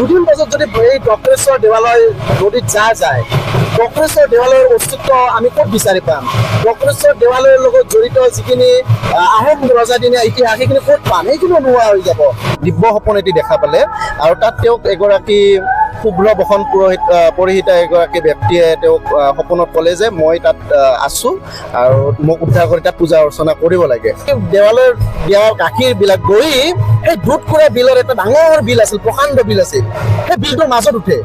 দুদিন পাছত যদি এই ডক্টৰেশ্বৰ দেৱালয় নদীত যায় ডক্টৰেশ্বৰ দেৱালয়ৰ অস্তিত্ব আমি ক'ত বিচাৰি পাম? ডক্টৰেশ্বৰ দেৱালয়ৰ লগত জড়িত যিখিনি আহোম ৰজাদিনীয়া ইতিহাস সেইখিনি ক'ত পাম? সেইখিনি নোহোৱা হৈ যাব দিব্য সপোন এটি দেখা পালে। আৰু তাত তেওঁক এগৰাকী শুভ্ৰ বসন পৰিহিতা এগৰাকী ব্যক্তিয়ে তেওঁক সপোনত ক'লে যে মই তাত আছোঁ আৰু মোক উদ্ধাৰ কৰি তাত পূজা অৰ্চনা কৰিব লাগে। দেৱালয়ৰ দিয়া গাখীৰবিলাক গৈ সেই দুধখুৰা বিলৰ এটা ডাঙৰ বিল আছিল, প্ৰকাণ্ড বিল আছিল, সেই বিলটোৰ মাজত উঠে।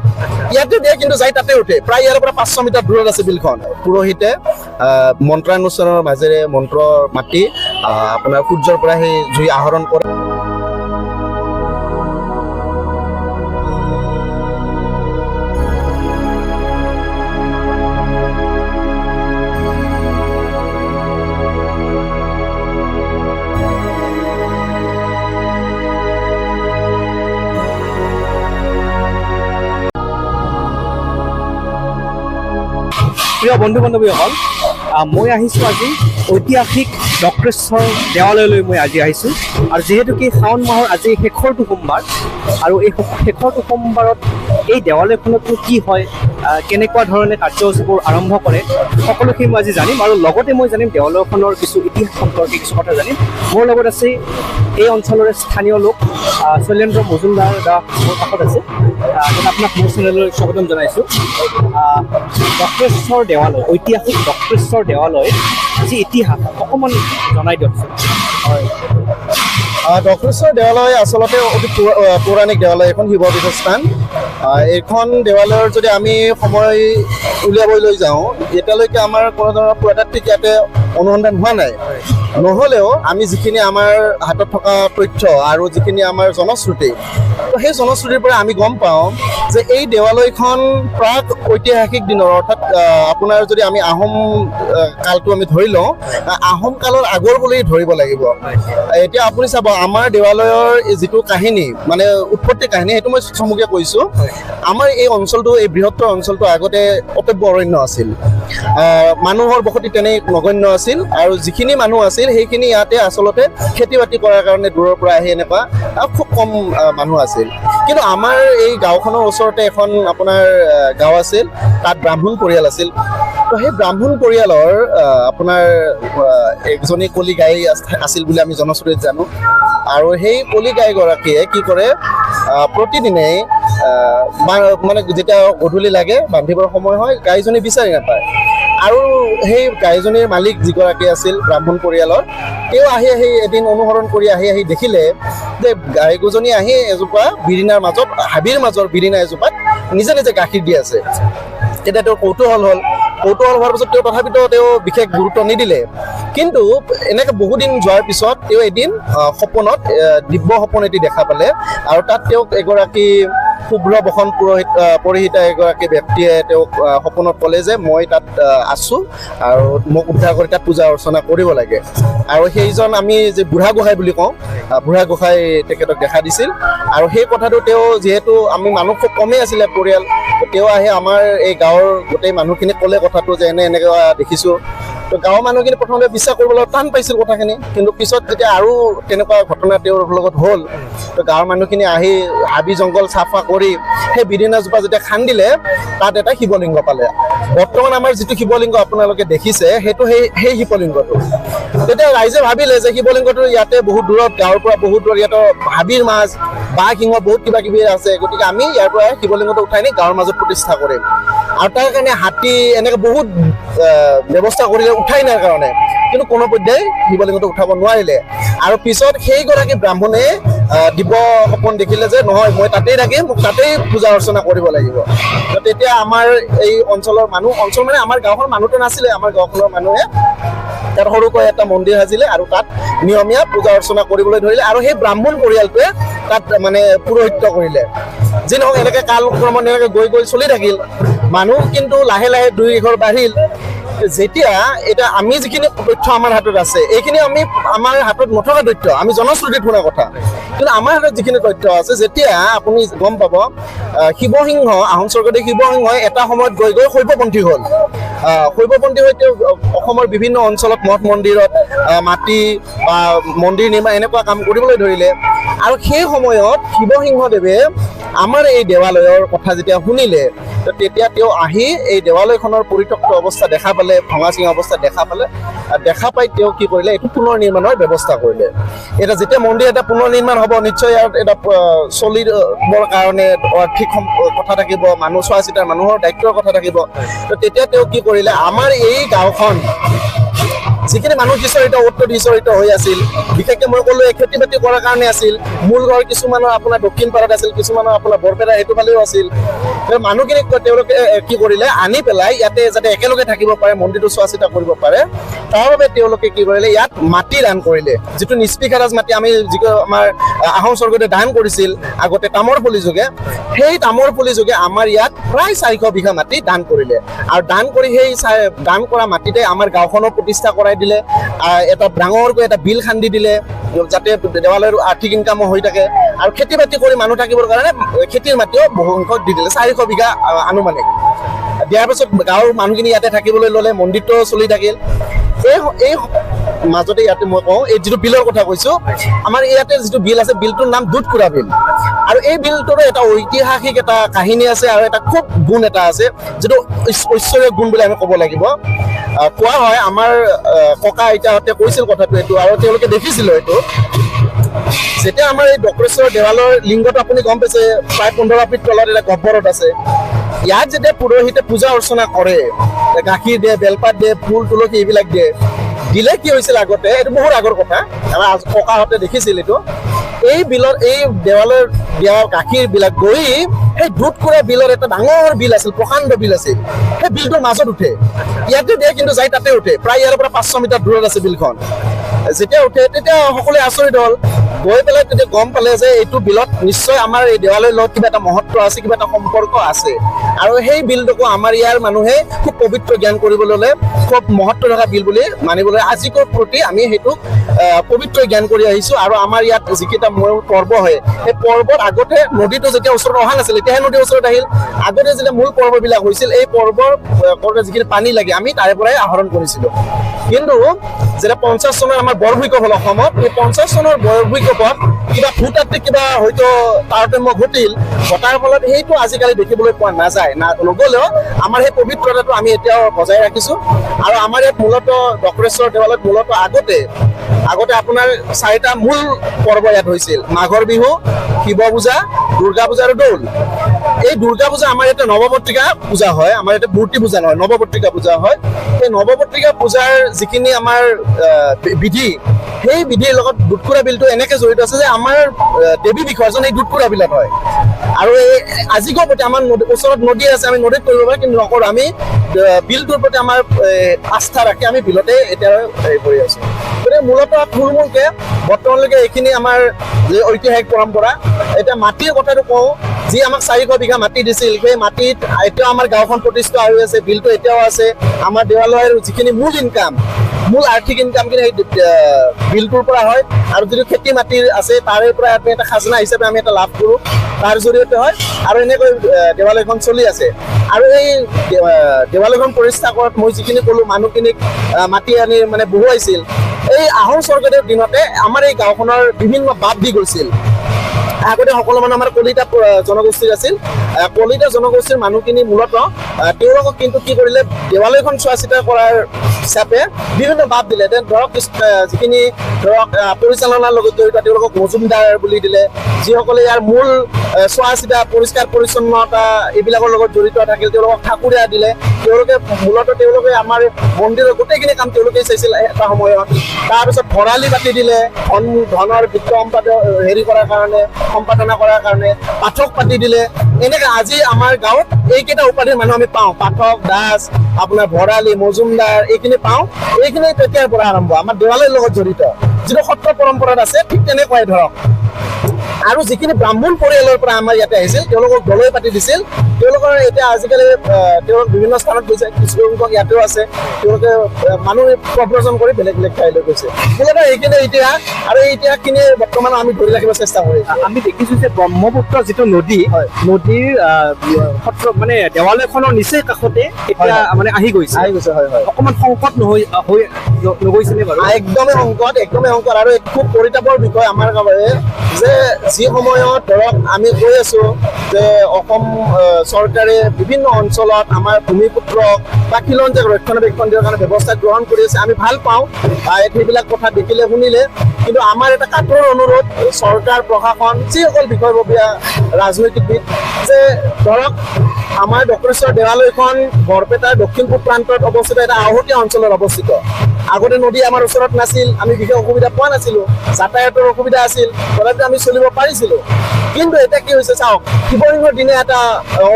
ইয়াতে দিয়ে কিন্তু যাই তাতে উঠে। প্ৰায় ইয়াৰ পৰা 500 মিটাৰ দূৰত আছে বিলখন। পুৰোহিতে মন্ত্ৰানুষ্ঠানৰ মাজেৰে মন্ত্ৰ মাতি আপোনাৰ সূৰ্যৰ পৰা সেই জুই আহৰণ কৰে। প্ৰিয় বন্ধু বান্ধৱীসকল, মই আহিছোঁ আজি ঐতিহাসিক ডক্টৰেশ্বৰ দেৱালয়লৈ মই আজি আহিছোঁ। আৰু যিহেতুকে শাওণ মাহৰ আজি শেষৰটো সোমবাৰ, আৰু এই শেষৰটো সোমবাৰত এই দেৱালয়খনতনো কি হয়, কেনেকুৱা ধৰণে কাৰ্যসূচীবোৰ আৰম্ভ কৰে, সকলোখিনি মই আজি জানিম। আৰু লগতে মই জানিম দেৱালয়খনৰ কিছু ইতিহাস সম্পৰ্কে কিছু কথা জানিম। মোৰ লগত আছে এই অঞ্চলৰে স্থানীয় লোক শৈলেন্দ্ৰ মজুমদাৰ দা মোৰ কাষত আছে। আপোনাক মোৰ চেনেললৈ স্বাগতম জনাইছোঁ। ডক্টৰেশ্বৰ দেৱালয়, ঐতিহাসিক ডক্টৰেশ্বৰ দেৱালয় যি ইতিহাস অকণমান জনাই দিয়কচোন। হয়, ডক্টৰেশ্বৰ দেৱালয় আচলতে অতি পৌৰাণিক দেৱালয়, এখন শিৱ পীঠস্থান। এইখন দেৱালয়ৰ যদি আমি সময় উলিয়াবলৈ যাওঁ, এতিয়ালৈকে আমাৰ কোনো ধৰণৰ পুৰাতাত্ত্বিক ইয়াতে অনুসন্ধান হোৱা নাই। নহ'লেও আমি যিখিনি আমাৰ হাতত থকা তথ্য আৰু যিখিনি আমাৰ জনশ্ৰুতি, তো সেই জনশ্ৰুতিৰ পৰা আমি গম পাওঁ যে এই দেৱালয়খন প্ৰাক ঐতিহাসিক দিনৰ, অৰ্থাৎ আপোনাৰ যদি আমি আহোম কালটো আমি ধৰি লওঁ, আহোম কালৰ আগৰ বুলি ধৰিব লাগিব। এতিয়া আপুনি চাব, আমাৰ দেৱালয়ৰ যিটো কাহিনী, মানে উৎপত্তি কাহিনী, সেইটো মই চমুকৈ কৈছোঁ। আমাৰ এই অঞ্চলটো, এই বৃহত্তৰ অঞ্চলটো আগতে অটব্য অৰণ্য আছিল। মানুহৰ বসতি তেনে নগণ্য আছিল, আৰু যিখিনি মানুহ আছিল সেইখিনি ইয়াতে আচলতে খেতি বাতি কৰাৰ কাৰণে দূৰৰ পৰা আহি এনেকুৱা খুব কম মানুহ আছিল। কিন্তু আমাৰ এই গাঁওখনৰ ওচৰতে এখন আপোনাৰ গাঁও আছিল, তাত ব্ৰাহ্মণ পৰিয়াল আছিল। তো সেই ব্ৰাহ্মণ পৰিয়ালৰ আপোনাৰ একজনী কলি গাই আছিল বুলি আমি জনশ্ৰুতিত জানো। আৰু সেই কলি গাইগৰাকীয়ে কি কৰে, প্ৰতিদিনে মানে যেতিয়া গধূলি লাগে, বান্ধিবৰ সময় হয়, গাইজনী বিচাৰি নাপায়। আৰু সেই গাইজনীৰ মালিক যিগৰাকী আছিল ব্ৰাহ্মণ পৰিয়ালৰ, তেওঁ আহি এদিন অনুসৰণ কৰি আহি দেখিলে যে গাইগোজনী আহি এজোপা বিৰিণাৰ মাজত, হাবিৰ মাজৰ বিৰিণা এজোপাত নিজে নিজে গাখীৰ দি আছে। তেতিয়া তেওঁৰ কৌতূহল হোৱাৰ পিছত তথাপিতো তেওঁ বিশেষ গুৰুত্ব নিদিলে। কিন্তু এনেকৈ বহুদিন যোৱাৰ পিছত তেওঁ এদিন সপোনত দিব্য সপোন এটি দেখা পালে। আৰু তাত তেওঁক এগৰাকী শুভ্ৰ বসন পৰিহিতা এগৰাকী ব্যক্তিয়ে তেওঁক সপোনত ক'লে যে মই তাত আছোঁ আৰু মোক উদ্ধাৰ কৰি তাত পূজা অৰ্চনা কৰিব লাগে। আৰু সেইজন আমি যে বুঢ়া গোঁসাই বুলি কওঁ, বুঢ়া গোঁসাই তেখেতক দেখা দিছিল। আৰু সেই কথাটো তেওঁ, যিহেতু আমি মানুহ খুব কমেই আছিলে পৰিয়াল, তেওঁ আহি আমাৰ এই গাঁৱৰ গোটেই মানুহখিনিক ক'লে কথাটো যে এনেকৈ দেখিছোঁ। তো গাঁৱৰ মানুহখিনি প্ৰথমতে বিশ্বাস কৰিবলৈ টান পাইছিল কথাখিনি। কিন্তু পিছত যেতিয়া আৰু তেনেকুৱা ঘটনা তেওঁৰ লগত হ'ল, তো গাঁৱৰ মানুহখিনি আহি হাবি জংঘল চাফা কৰি সেই বিৰিণাজোপা যেতিয়া খান্দিলে, তাত এটা শিৱলিংগ পালে। বৰ্তমান আমাৰ যিটো শিৱলিংগ আপোনালোকে দেখিছে, সেইটো সেই শিৱলিংগটো। তেতিয়া ৰাইজে ভাবিলে যে শিৱলিংগটো ইয়াতে বহুত দূৰত, গাঁৱৰ পৰা বহুত দূৰত, ইয়াতে হাবিৰ মাছ, বাঘ, সিংহ বহুত কিবা কিবি আছে, গতিকে আমি ইয়াৰ পৰা শিৱলিংগটো উঠাই নি গাঁৱৰ মাজত প্ৰতিষ্ঠা কৰিম। আৰু তাৰ কাৰণে হাতী এনেকৈ বহুত ব্যৱস্থা কৰিলে উঠাই নিয়াৰ কাৰণে, কিন্তু কোনোপধ্যেই শিৱলিংগটো উঠাব নোৱাৰিলে। আৰু পিছত সেইগৰাকী ব্ৰাহ্মণে দিব্য সপোন দেখিলে যে নহয়, মই তাতেই থাকিম, মোক তাতেই পূজা অৰ্চনা কৰিব লাগিব। তো তেতিয়া আমাৰ এই অঞ্চলৰ অঞ্চল মানে আমাৰ গাঁওখনৰ মানুহটো নাছিলে, আমাৰ গাঁওখনৰ মানুহে তাত সৰুকৈ এটা মন্দিৰ সাজিলে আৰু তাত নিয়মীয়া পূজা অৰ্চনা কৰিবলৈ ধৰিলে। আৰু সেই ব্ৰাহ্মণ পৰিয়ালটোৱে তাত মানে পুৰোহিত্য কৰিলে। যি নহওক, এনেকৈ কালক্ৰমত এনেকৈ গৈ চলি থাকিল। মানুহ কিন্তু লাহে লাহে দুই এঘৰ বাঢ়িল। যেতিয়া এতিয়া আমি যিখিনি তথ্য আমাৰ হাতত আছে, এইখিনি আমাৰ হাতত নথকা তথ্য, আমি জনশ্ৰুতিত শুনা কথা। কিন্তু আমাৰ হাতত যিখিনি তথ্য আছে, যেতিয়া আপুনি গম পাব শিৱসিংহ, আহোম স্বৰ্গদেউ শিৱসিংহই এটা সময়ত গৈ শৈৱপন্থী হ'ল। শৈৱপন্থী হৈ তেওঁ অসমৰ বিভিন্ন অঞ্চলত মঠ মন্দিৰত মাটি বা মন্দিৰ নিৰ্মাণ এনেকুৱা কাম কৰিবলৈ ধৰিলে। আৰু সেই সময়ত শিৱসিংহদেৱে আমাৰ এই দেৱালয়ৰ কথা যেতিয়া শুনিলে, তেতিয়া তেওঁ আহি এই দেৱালয়খনৰ পৰিত্যক্ত অৱস্থা দেখা পালে, ভঙা চিঙা অৱস্থা দেখা পাই তেওঁ কি কৰিলে, এইটো পুনৰ নিৰ্মাণৰ ব্যৱস্থা কৰিলে। এতিয়া যেতিয়া মন্দিৰ এটা পুনৰ নিৰ্মাণ হ'ব, নিশ্চয় ইয়াত এটা চলিবৰ কাৰণে আৰ্থিক কথা থাকিব, মানুহ চোৱা চিতাৰ মানুহৰ দায়িত্বৰ কথা থাকিব। তো তেতিয়া তেওঁ কি কৰিলে, আমাৰ এই গাঁওখন যিখিনি মানুহ সিঁচৰিত হৈ আছিল, বিশেষকৈ মই ক'লো খেতি বাতি কৰাৰ কাৰণে আছিল। মূল ঘৰ কিছুমানৰ আপোনাৰ দক্ষিণ পাৰত আছিল, কিছুমানৰ আপোনাৰ বৰপেটা সেইটো ফালেও আছিল। মানুহখিনিক তেওঁলোকে কি কৰিলে, আনি পেলাই ইয়াতে যাতে একেলগে থাকিব পাৰে, মন্দিৰটো চোৱা চিতা কৰিব পাৰে, তাৰ বাবে তেওঁলোকে কি কৰিলে, ইয়াত মাটি দান কৰিলে। যিটো নিষ্পিখাৰাজ মাটি আমি যিটো আমাৰ আহোম স্বৰ্গদেৱে দান কৰিছিল আগতে তামৰ পুলি যোগে, সেই তামৰ পুলি যোগে আমাৰ ইয়াত প্ৰায় 400 বিঘা মাটি দান কৰিলে। আৰু দান কৰি সেই দান কৰা মাটিতে আমাৰ গাঁওখনৰ প্ৰতিষ্ঠা কৰাই দিলে। এটা ডাঙৰকৈ এটা বিল খান্দি দিলে, যাতে দেৱালয়ৰ আৰ্থিক ইনকামো হৈ থাকে। আৰু খেতি বাতি কৰি মানুহ থাকিবৰ কাৰণে খেতিৰ মাটিও বহু সংখ্যক দি দিলে, 400 বিঘা আনুমানিক। দিয়াৰ পিছত গাঁৱৰ মানুহখিনি ইয়াতে থাকিবলৈ ল'লে, মন্দিৰটো চলি থাকিল। এই মাজতে ইয়াতে মই কওঁ, এই যিটো বিলৰ কথা কৈছো, আমাৰ ইয়াতে যিটো বিল আছে, বিলটোৰ নাম দুধকুৰা বিল। আৰু এই বিলটোৰো এটা ঐতিহাসিক এটা কাহিনী আছে, আৰু এটা খুব গুণ এটা আছে, যিটো ঐশ্বৰিক গুণ বুলি আমি ক'ব লাগিব। কোৱা হয়, আমাৰ ককা আইতাহঁতে কৈছিল কথাটো এইটো, আৰু তেওঁলোকে দেখিছিল এইটো। যেতিয়া আমাৰ এই ডক্ৰেশ্বৰ দেৱালৰ লিংগটো আপুনি গম পাইছে, প্ৰায় 15 ফিট তলত এটা গহ্বৰত আছে। ইয়াত যেতিয়া পুৰোহিতে পূজা অৰ্চনা কৰে, গাখীৰ দিয়ে, বেলপাত দিয়ে, ফুল তুলসী এইবিলাক দিলে কি হৈছিল আগতে, এইটো বহুত আগৰ কথা, আমাৰ ককাহঁতে দেখিছিল এইটো। এই বিলৰ, এই দেৱালয়ৰ দিয়া গাখীৰ বিলাক গৈ সেই দুধকুৰা বিলৰ এটা ডাঙৰ বিল আছিল, প্ৰকাণ্ড বিল আছিল, সেই বিলটোৰ মাজত উঠে। ইয়াতে দিয়ে কিন্তু যাই তাতে উঠে, প্ৰায় ইয়াৰ পৰা 500 মিটাৰ দূৰত আছে বিলখন। যেতিয়া উঠে তেতিয়া সকলোৱে আচৰিত হ'ল, গৈ পেলাই তেতিয়া গম পালে যে এইটো বিলত নিশ্চয় আমাৰ এই দেৱালয়ৰ লগত কিবা এটা মহত্ব আছে, কিবা এটা সম্পৰ্ক আছে। আৰু সেই বিলটোকো আমাৰ ইয়াৰ মানুহে খুব পবিত্ৰ জ্ঞান কৰিবলৈ ল'লে, খুব মহত্ব থকা বিল বুলি মানিবলৈ আজিকৰ প্ৰতি আমি সেইটোক পবিত্ৰ জ্ঞান কৰি আহিছো। আৰু আমাৰ ইয়াত যিকেইটা মূল পৰ্ব হয়, সেই পৰ্বত আগতে নদীটো যেতিয়া ওচৰত অহা নাছিল, এতিয়াহে নদীৰ ওচৰত আহিল। আগতে যেতিয়া মূল পৰ্ববিলাক হৈছিল, এই পৰ্বৰ যিখিনি পানী লাগে আমি তাৰে পৰাই আহৰণ কৰিছিলো। কিন্তু যেতিয়া 50 চনৰ আমাৰ বৰ ভূঁইকঁপ হ'ল অসমত, এই 50 চনৰ বৰ ভূঁইকঁপত কিবা ভূতাত্ত্বিক কিবা হয়তো তাৰতম্য ঘটাৰ ফলত সেইটো আজিকালি দেখিবলৈ পোৱা নাযায়। নগ'লেও আমাৰ সেই পবিত্ৰতাটো আমি এতিয়াও বজাই ৰাখিছো। আৰু আমাৰ ইয়াত মূলতঃ ডক্ৰেশ্বৰ দেৱালয়ত মূলতঃ আগতে আপোনাৰ 4টা মূল পৰ্ব ইয়াত হৈছিল: মাঘৰ বিহু, শিৱ পূজা, দুৰ্গা পূজা আৰু দৌল। এই দুৰ্গা পূজা আমাৰ ইয়াতে নৱপত্ৰিকা পূজা হয়, আমাৰ ইয়াতে মূৰ্তি পূজা নহয়, নৱপত্ৰিকা পূজা হয়। সেই নৱপত্ৰিকা পূজাৰ যিখিনি আমাৰ বিধি, সেই বিধিৰ লগত দুধকুৰা বিলটো এনেকে জড়িত আছে যে আমাৰ দেৱী বিসৰ্জন এই দুধকুৰা বিলত হয়। আৰু এই আজিকো প্ৰতি আমাৰ ওচৰত নদী আছে, আমি নদীত কৰিব পাৰোঁ, কিন্তু নকৰোঁ। আমি বিলটোৰ প্ৰতি আমাৰ আস্থা ৰাখি আমি বিলতে এতিয়া হেৰি কৰি আছোঁ। গতিকে মূলতঃ থুলমূলকৈ বৰ্তমানলৈকে এইখিনি আমাৰ যি ঐতিহাসিক পৰম্পৰা। এতিয়া মাটিৰ কথাটো কওঁ, যি আমাক 400 বিঘা মাটি দিছিল, সেই মাটিত এতিয়াও আমাৰ গাঁওখন প্ৰতিষ্ঠা হৈ আছে, বিলটো এতিয়াও আছে। আমাৰ দেৱালয়ৰ যিখিনি মূল আৰ্থিক ইনকামখিনি সেই বিলটোৰ পৰা হয়। আৰু যিটো খেতি মাটিৰ আছে তাৰে পৰা আমি এটা খাজনা হিচাপে আমি এটা লাভ কৰোঁ, তাৰ জৰিয়তে হয়। আৰু এনেকৈ দেৱালয়খন চলি আছে। আৰু এই দেৱালয়খন প্ৰতিষ্ঠা কৰাত মই যিখিনি ক'লোঁ, মানুহখিনিক মাতি আনি মানে বহুৱাইছিল, এই আহোম স্বৰ্গদেৱৰ দিনতে আমাৰ এই গাঁওখনৰ বিভিন্ন বাপ দি গৈছিল। আগতে সকলো মানুহ আমাৰ কলিতা জনগোষ্ঠীৰ আছিল। কলিতা জনগোষ্ঠীৰ মানুহখিনি মূলতঃ তেওঁলোকক কিন্তু কি কৰিলে, দেৱালয়খন চোৱা চিতা কৰাৰ হিচাপে বিভিন্ন বাপ দিলে। ধৰক যিখিনি ধৰক পৰিচালনাৰ লগত জড়িত, তেওঁলোকক মজুমদাৰ বুলি দিলে। যিসকলে ইয়াৰ মূল চোৱা চিতা, পৰিষ্কাৰ পৰিচ্ছন্নতা এইবিলাকৰ লগত জড়িত থাকিল, তেওঁলোকক ঠাকুৰীয়া দিলে। তেওঁলোকে আমাৰ মন্দিৰৰ গোটেইখিনি কাম তেওঁলোকেই চাইছিল এটা সময়ত। তাৰপিছত ভঁৰালী পাতি দিলে, ধনৰ বিত্ত সম্পাদনা কৰাৰ কাৰণে পাঠক পাতি দিলে। এনেকে আজি আমাৰ গাঁৱত এইকেইটা উপাধিৰ মানুহ আমি পাওঁ: পাঠক, দাস, আপোনাৰ ভঁৰালী, মজুমদাৰ, এইখিনি পাওঁ। এইখিনি তেতিয়াৰ পৰা আৰম্ভ আমাৰ দেৱালয়ৰ লগত জড়িত, যিটো সত্ৰ পৰম্পৰাত আছে। ঠিক তেনেকুৱাই ধৰক আৰু যিখিনি ব্ৰাহ্মণ পৰিয়ালৰ পৰা আমাৰ ইয়াতে আহিছিল তেওঁলোকক দলৈ পাতি দিছিল তেওঁলোকৰ এতিয়া আজিকালি তেওঁলোক বিভিন্ন স্থানত গৈছে কিছুসংখ্যক ইয়াতেও আছে তেওঁলোকে মানুহ প্ৰব্ৰজন কৰি বেলেগ বেলেগ ঠাইলৈ গৈছে মূলতঃ এইখিনি ইতিহাস আৰু এই ইতিহাসখিনি বৰ্তমান আমি ধৰি ৰাখিব চেষ্টা কৰিছোঁ আমি দেখিছো যে ব্ৰহ্মপুত্ৰ যিটো নদী হয়। নদীৰ সত্ৰ মানে দেৱালয়খনৰ নিচেই কাষতে এতিয়া হয়। মানে আহি গৈছে হয় হয় অকণমান সংকট নগৈছেনে বাৰু একদমে সংকট আৰু এক খুব পৰিতাপৰ বিষয় আমাৰ কাৰণে যে যি সময়ত ধৰক আমি কৈ আছো যে অসম চৰকাৰে বিভিন্ন অঞ্চলত আমাৰ ভূমিপুত্ৰক বা খিলঞ্জীয়াক ৰক্ষণাবেক্ষণ দিয়াৰ কাৰণে ব্যৱস্থা গ্ৰহণ কৰি আছে আমি ভাল পাওঁ সেইবিলাক কথা দেখিলে শুনিলে কিন্তু আমাৰ এটা কাঠোৰ অনুৰোধ চৰকাৰ প্ৰশাসন যিসকল বিষয়ববীয়া ৰাজনৈতিকবিদ যে ধৰক আমাৰ ডক্টৰেশ্বৰ দেৱালয়খন বৰপেটাৰ দক্ষিণ পূব প্ৰান্তত অৱস্থিত এটা আওহতীয়া অঞ্চলত অৱস্থিত আগতে নদী আমাৰ ওচৰত নাছিল আমি বিশেষ অসুবিধা পোৱা নাছিলোঁ যাতায়াতৰ অসুবিধা আছিল তথাপিও আমি চলিব পাৰিছিলোঁ কিন্তু এতিয়া কি হৈছে চাওক শিৱসিংহৰ দিনে এটা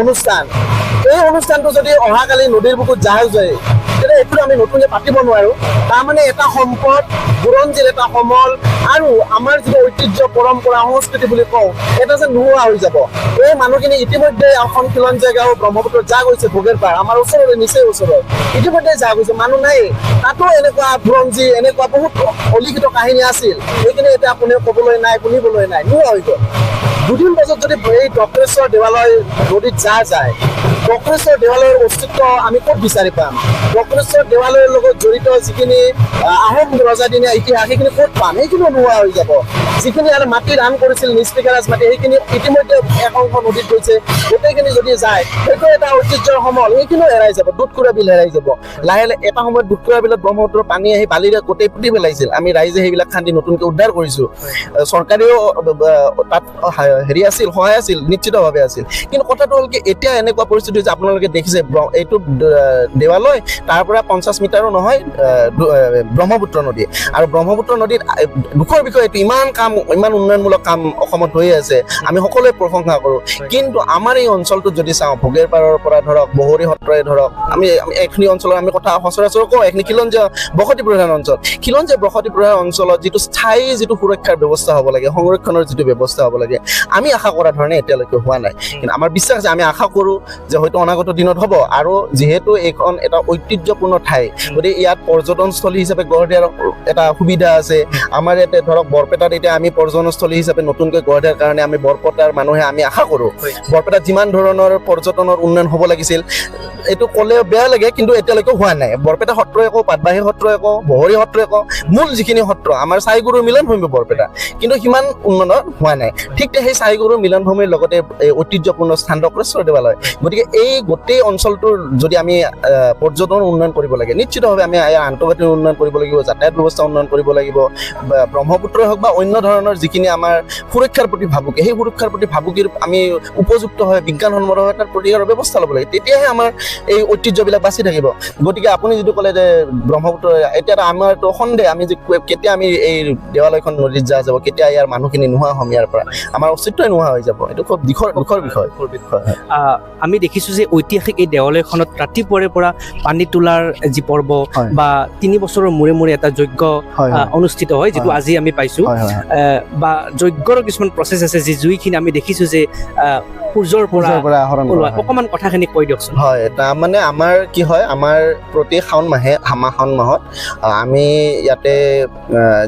অনুষ্ঠান এই অনুষ্ঠানটো যদি অহাকালি নদীৰ বুকুত জাহাজ যায় তেতিয়া এইটো আমি নতুনকৈ পাতিব নোৱাৰোঁ তাৰমানে এটা সম্পদ বুৰঞ্জীৰ এটা সমল আৰু আমাৰ যিটো ঐতিহ্য পৰম্পৰা সংস্কৃতি বুলি কওঁ এটা যে নোহোৱা হৈ যাব এই মানুহখিনি ইতিমধ্যে অসম খিলঞ্জীয়া গাঁও ব্ৰহ্মপুত্ৰত যা গৈছে ভোগেৰ পাৰ আমাৰ ওচৰতে নিচেই ওচৰত ইতিমধ্যে যা গৈছে মানুহ নাই তাতো এনেকুৱা বুৰঞ্জী এনেকুৱা বহুত অলিখিত কাহিনী আছিল সেইখিনি এতিয়া কোনেও ক'বলৈ নাই শুনিবলৈ নাই নোহোৱা হৈ গ'ল দুদিন পাছত যদি এই ডক্টৰেশ্বৰ দেৱালয় নদীত যায় ডক্টৰেশ্বৰ দেৱালয়ৰ অস্তিত্ব আমি ক'ত বিচাৰি পাম ডক্টৰেশ্বৰ দেৱালয়ৰ লগত জড়িত যিখিনি আহোম ৰজাদিনীয়া ইতিহাস সেইখিনি ক'ত পাম সেইখিনিও নোহোৱা হৈ যাব যিখিনি আৰু মাটি দান কৰিছিল নিষ্পিকাৰাজ মাটি সেইখিনি ইতিমধ্যে এক অংশ নদীত গৈছে গোটেইখিনি যদি যায় সেইটো এটা ঐতিহ্যৰ সমল সেইখিনিও হেৰাই যাব দুধকুৰা বিল হেৰাই যাব লাহে লাহে এটা সময়ত দুধকুৰা বিলত ব্ৰহ্মপুত্ৰৰ পানী আহি বালিৰে গোটেই পুতি পেলাইছিল আমি ৰাইজে সেইবিলাক খান্দি নতুনকৈ উদ্ধাৰ কৰিছোঁ চৰকাৰেও তাত হেৰি আছিল সহায় আছিল নিশ্চিতভাৱে আছিল কিন্তু কথাটো হ'ল কি এতিয়া এনেকুৱা পৰিস্থিতি হৈছে আপোনালোকে দেখিছে এইটো দেৱালয় তাৰ পৰা 50 মিটাৰো নহয় ব্ৰহ্মপুত্ৰ নদী আৰু ব্ৰহ্মপুত্ৰ নদীত দুখৰ বিষয় এইটো ইমান উন্নয়নমূলক কাম অসমত হৈ আছে আমি সকলোৱে প্ৰশংসা কৰোঁ কিন্তু আমাৰ এই অঞ্চলটোত যদি চাওঁ ভোগেৰ পাৰৰ পৰা ধৰক বহৰী সত্ৰই ধৰক আমি এইখিনি অঞ্চলৰ আমি কথা সচৰাচৰ কওঁ এইখিনি খিলঞ্জীয়া বসতি প্ৰধান অঞ্চল খিলঞ্জীয়া বসতি প্ৰধান অঞ্চলত যিটো স্থায়ী যিটো সুৰক্ষাৰ ব্যৱস্থা হ'ব লাগে সংৰক্ষণৰ যিটো ব্যৱস্থা হ'ব লাগে আমি আশা কৰা ধৰণে এতিয়ালৈকে হোৱা নাই কিন্তু আমাৰ বিশ্বাস যে আমি আশা কৰোঁ যে হয়তো অনাগত দিনত হ'ব আৰু যিহেতু এইখন এটা ঐতিহ্যপূৰ্ণ ঠাই গতিকে ইয়াত পৰ্যটনস্থলী হিচাপে গঢ় দিয়াৰ এটা সুবিধা আছে আমাৰ ইয়াতে ধৰক বৰপেটাত এতিয়া আমি পৰ্যটনস্থলী হিচাপে নতুনকৈ গঢ় দিয়াৰ কাৰণে আমি বৰপেটাৰ মানুহে আমি আশা কৰোঁ বৰপেটাত যিমান ধৰণৰ পৰ্যটনৰ উন্নয়ন হ'ব লাগিছিল এইটো ক'লে বেয়া লাগে কিন্তু এতিয়ালৈকে হোৱা নাই বৰপেটা সত্ৰই কওঁ পাটবাহী সত্ৰই কওঁ বহৰী সত্ৰই কওঁ মূল যিখিনি সত্ৰ আমাৰ চাৰিগুৰুৰ মিলনভূমি বৰপেটা কিন্তু সিমান উন্নয়ন হোৱা নাই ঠিক সেই চাৰিগুৰুৰ মিলনভূমিৰ লগতে এই ঐতিহ্যপূৰ্ণ স্থান ডক্টৰেশ্বৰ দেৱালয় গতিকে এই গোটেই অঞ্চলটোৰ যদি আমি পৰ্যটন উন্নয়ন কৰিব লাগে নিশ্চিতভাৱে আমি ইয়াৰ আন্তঃগাঁথনি উন্নয়ন কৰিব লাগিব যাতায়াত ব্যৱস্থা উন্নয়ন কৰিব লাগিব ব্ৰহ্মপুত্ৰই হওক বা অন্য ধৰণৰ যিখিনি আমাৰ সুৰক্ষাৰ প্ৰতি ভাবুকি সেই সুৰক্ষাৰ প্ৰতি ভাবুকিৰ আমি উপযুক্তভাৱে বিজ্ঞানসন্মতভাৱে তাৰ প্ৰতিকাৰৰ ব্যৱস্থা ল'ব লাগে তেতিয়াহে আমাৰ এই ঐতিহ্যবিলাক বাচি থাকিব গতিকে আপুনি যিটো ক'লে যে ব্ৰহ্মপুত্ৰ এতিয়া আমাৰতো সন্দেহ আমি যে কেতিয়া আমি এই দেৱালয়খন নদীত যাব কেতিয়া ইয়াৰ মানুহখিনি নোহোৱা হ'ম ইয়াৰ পৰা আমাৰ অস্তিত্বই নোহোৱা হৈ যাব এইটো খুব দুখৰ বিষয় আমি দেখিছোঁ যে ঐতিহাসিক এই দেৱালয়খনত ৰাতিপুৱাৰে পৰা পানী তোলাৰ যি পৰ্ব বা 3 বছৰৰ মূৰে মূৰে এটা যজ্ঞ অনুষ্ঠিত হয় যিটো আজি আমি পাইছোঁ বা যজ্ঞৰ কিছুমান প্ৰচেছ আছে যি জুইখিনি আমি দেখিছোঁ যে সূৰ্যৰ পৰা অকণমান কথাখিনি কৈ দিয়কচোন হয় তাৰমানে আমাৰ কি হয় আমাৰ প্ৰতি শাওণ মাহত আমি ইয়াতে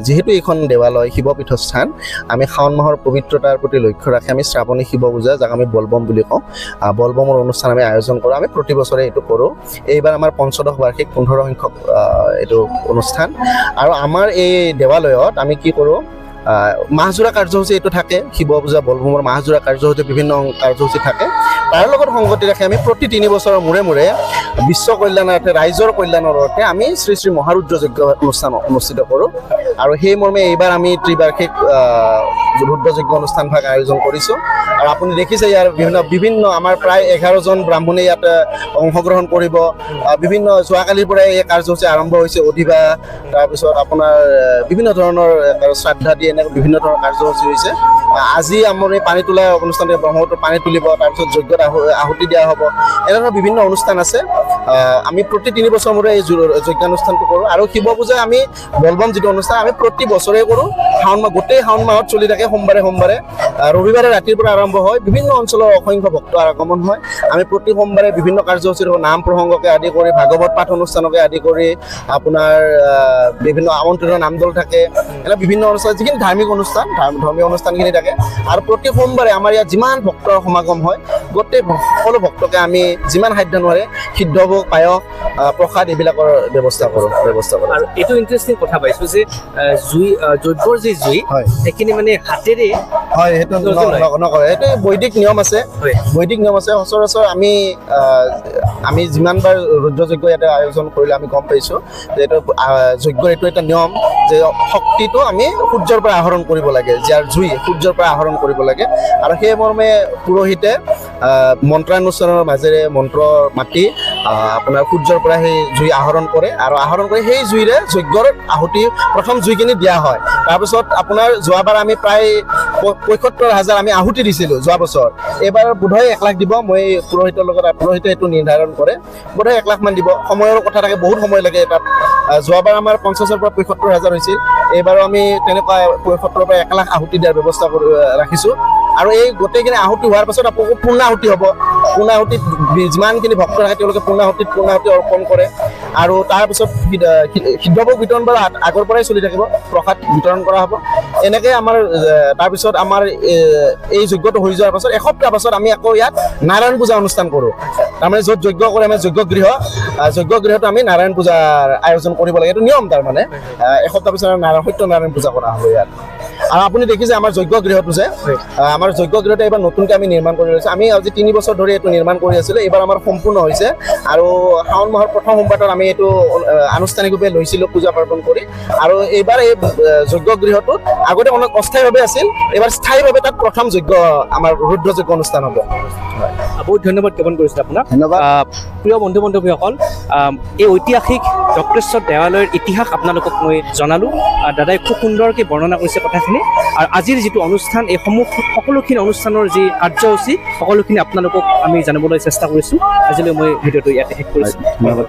যিহেতু এইখন দেৱালয় শিৱপীঠস্থান আমি শাওণ মাহৰ পবিত্ৰতাৰ প্ৰতি লক্ষ্য ৰাখি আমি শ্ৰাৱণী শিৱ পূজা যাক আমি বলবম বুলি কওঁ বলবমৰ অনুষ্ঠান আমি আয়োজন কৰোঁ আমি প্ৰতি বছৰে এইটো কৰোঁ এইবাৰ আমাৰ 15 বাৰ্ষিক 15 সংখ্যক এইটো অনুষ্ঠান আৰু আমাৰ এই দেৱালয়ত আমি কি কৰোঁ মাহজোৰা কাৰ্যসূচী এইটো থাকে শিৱ পূজা বলবমৰ মাহজোৰা কাৰ্যসূচী বিভিন্ন কাৰ্যসূচী থাকে তাৰ লগত সংগতি ৰাখি আমি প্ৰতি 3 বছৰৰ মূৰে মূৰে বিশ্ব কল্যাণাৰ্থে ৰাইজৰ কল্যাণৰ অৰ্থে আমি শ্ৰী শ্ৰী মহাৰুদ্ৰ যজ্ঞ অনুষ্ঠান অনুষ্ঠিত কৰোঁ আৰু সেই মৰ্মে এইবাৰ আমি ত্ৰিবাৰ্ষিক ৰুদ্ৰ যজ্ঞ অনুষ্ঠান ভাগ আয়োজন কৰিছোঁ আৰু আপুনি দেখিছে ইয়াৰ বিভিন্ন আমাৰ প্ৰায় 11জন ব্ৰাহ্মণে ইয়াত অংশগ্ৰহণ কৰিব বিভিন্ন যোৱাকালিৰ পৰাই এই কাৰ্যসূচী আৰম্ভ হৈছে অধিবা তাৰপিছত আপোনাৰ বিভিন্ন ধৰণৰ শ্ৰাদ্ধা দিয়ে এনেকৈ বিভিন্ন ধৰণৰ কাৰ্যসূচী হৈছে আজি আমাৰ এই পানী তোলা অনুষ্ঠানতে ব্ৰহ্মপুত্ৰৰ পানী তুলিব তাৰপিছত যজ্ঞত আহুতি দিয়া হ'ব এনেধৰণৰ বিভিন্ন অনুষ্ঠান আছে আমি প্ৰতি 3 বছৰ মূৰে এই যজ্ঞানুষ্ঠানটো কৰোঁ আৰু শিৱ পূজা আমি বলবম যিটো অনুষ্ঠান আমি প্ৰতি বছৰে কৰোঁ গোটেই শাওণ মাহত চলি থাকে থাকে সোমবাৰে ৰবিবাৰে ৰাতিৰ পৰা আৰম্ভ হয়। বিভিন্ন অঞ্চলৰ অসংখ্য ভক্ত আগমন হয়। আমি প্ৰতি সোমবাৰে বিভিন্ন কাৰ্যসূচী নাম প্ৰসংগকে আদি কৰি ভাগৱত পাঠ অনুষ্ঠানকে আদি কৰি আপোনাৰ বিভিন্ন আমন্ত্ৰিত নামদল থাকে, এনে বিভিন্ন অনুষ্ঠান যিখিনি ধাৰ্মিক অনুষ্ঠান ধৰ্মীয় অনুষ্ঠানখিনি থাকে। আৰু প্ৰতি সোমবাৰে আমাৰ ইয়াত যিমান ভক্তৰ সমাগম হয় গোটেই সকলো ভক্তকে আমি যিমান সাধ্য নোৱাৰে সিদ্ধভোগ পায়স প্ৰসাদ এইবিলাকৰ ব্যৱস্থা কৰোঁ। আৰু এইটো ইণ্টাৰেষ্টিং কথা পাইছোঁ যে যজ্ঞৰ যি জুই হয় সেইখিনি মানে হাতেৰে হয়, সেইটো নকৰে। সেইটো বৈদিক নিয়ম আছে। সচৰাচৰ আমি যিমানবাৰ ৰুদ্ৰযজ্ঞ ইয়াতে আয়োজন কৰিলে আমি গম পাইছোঁ যে এইটো যজ্ঞৰ এইটো এটা নিয়ম যে শক্তিটো আমি সূৰ্যৰ পৰা আহৰণ কৰিব লাগে, যাৰ জুই সূৰ্যৰ পৰা আহৰণ কৰিব লাগে। আৰু সেই মৰ্মে পুৰোহিতে মন্ত্ৰানুষ্ঠানৰ মাজেৰে মন্ত্ৰ মাতি আপোনাৰ সূৰ্যৰ পৰা সেই জুই আহৰণ কৰে আৰু আহৰণ কৰি সেই জুইৰে যজ্ঞৰ আহুতি প্ৰথম জুইখিনি দিয়া হয়। তাৰপিছত আপোনাৰ যোৱাবাৰ আমি প্ৰায় ৭৫,০০০ আমি আহুতি দিছিলোঁ যোৱা বছৰ। এইবাৰ বোধহয় ১ লাখ দিব। মই পুৰোহিতৰ লগত পুৰোহিতে এইটো নিৰ্ধাৰণ কৰে, বোধহয় ১ লাখ মান দিব। সময়ৰ কথা থাকে, বহুত সময় লাগে তাত। যোৱাবাৰ আমাৰ ৫০,০০০ পৰা ৭৫,০০০ হৈছিল। এইবাৰো আমি তেনেকুৱা ৭৫,০০০ পৰা ১ লাখ আহুতি দিয়াৰ ব্যৱস্থা ৰাখিছোঁ। আৰু এই গোটেইখিনি আহুতি হোৱাৰ পাছত আকৌ পূৰ্ণাহুতি হ'ব। পূৰ্ণাহুতিত যিমানখিনি ভক্ত থাকে তেওঁলোকে পূৰ্ণাহুতি অৰ্পণ কৰে। আৰু তাৰপিছত সিদ্ধভোগ বিতৰণ বাৰু আগৰ পৰাই চলি থাকিব, প্ৰসাদ বিতৰণ কৰা হ'ব। এনেকৈ আমাৰ তাৰপিছত আমাৰ এই যজ্ঞটো হৈ যোৱাৰ পাছত এসপ্তাহ পাছত আমি আকৌ ইয়াত নাৰায়ণ পূজা অনুষ্ঠান কৰোঁ। তাৰমানে য'ত যজ্ঞ কৰে আমি যজ্ঞগৃহটো আমি নাৰায়ণ পূজাৰ আয়োজন কৰিব লাগে। এইটো নিয়ম। তাৰমানে এসপ্তাহ পিছত সত্যনাৰায়ণ পূজা কৰা হ'ব ইয়াত। আৰু আপুনি দেখিছে আমাৰ যজ্ঞগৃহটো যে আমাৰ যজ্ঞগৃহটো এইবাৰ নতুনকৈ আমি নিৰ্মাণ কৰি লৈছোঁ। আমি আজি ৩ বছৰ ধৰি এইটো নিৰ্মাণ কৰি আছিলোঁ। এইবাৰ আমাৰ সম্পূৰ্ণ হৈছে। আৰু শাওণ মাহৰ প্ৰথম সোমবাৰটোত আমি এইটো আনুষ্ঠানিকভাৱে লৈছিলোঁ পূজা পাৰ্বণ কৰি। আৰু এইবাৰ এই যজ্ঞগৃহটোত আগতে অস্থায়ীভাৱে আছিল, এইবাৰ স্থায়ীভাৱে তাত প্ৰথম যজ্ঞ আমাৰ ৰুদ্ৰযজ্ঞ অনুষ্ঠান হ'ব। বহুত ধন্যবাদ জ্ঞাপন কৰিছোঁ আপোনাক। ধন্যবাদ। প্ৰিয় বন্ধু বান্ধৱীসকল, এই ঐতিহাসিক ডক্ৰেশ্বৰ দেৱালয়ৰ ইতিহাস আপোনালোকক মই জনালোঁ। দাদাই খুব সুন্দৰকৈ বৰ্ণনা কৰিছে কথাখিনি। আৰু আজিৰ যিটো অনুষ্ঠান, এই সকলোখিনি অনুষ্ঠানৰ যি কাৰ্যসূচী সকলোখিনি আপোনালোকক আমি জানিবলৈ চেষ্টা কৰিছোঁ। আজিলৈ মই ভিডিঅ'টো ইয়াতে শেষ কৰিছোঁ। ধন্যবাদ।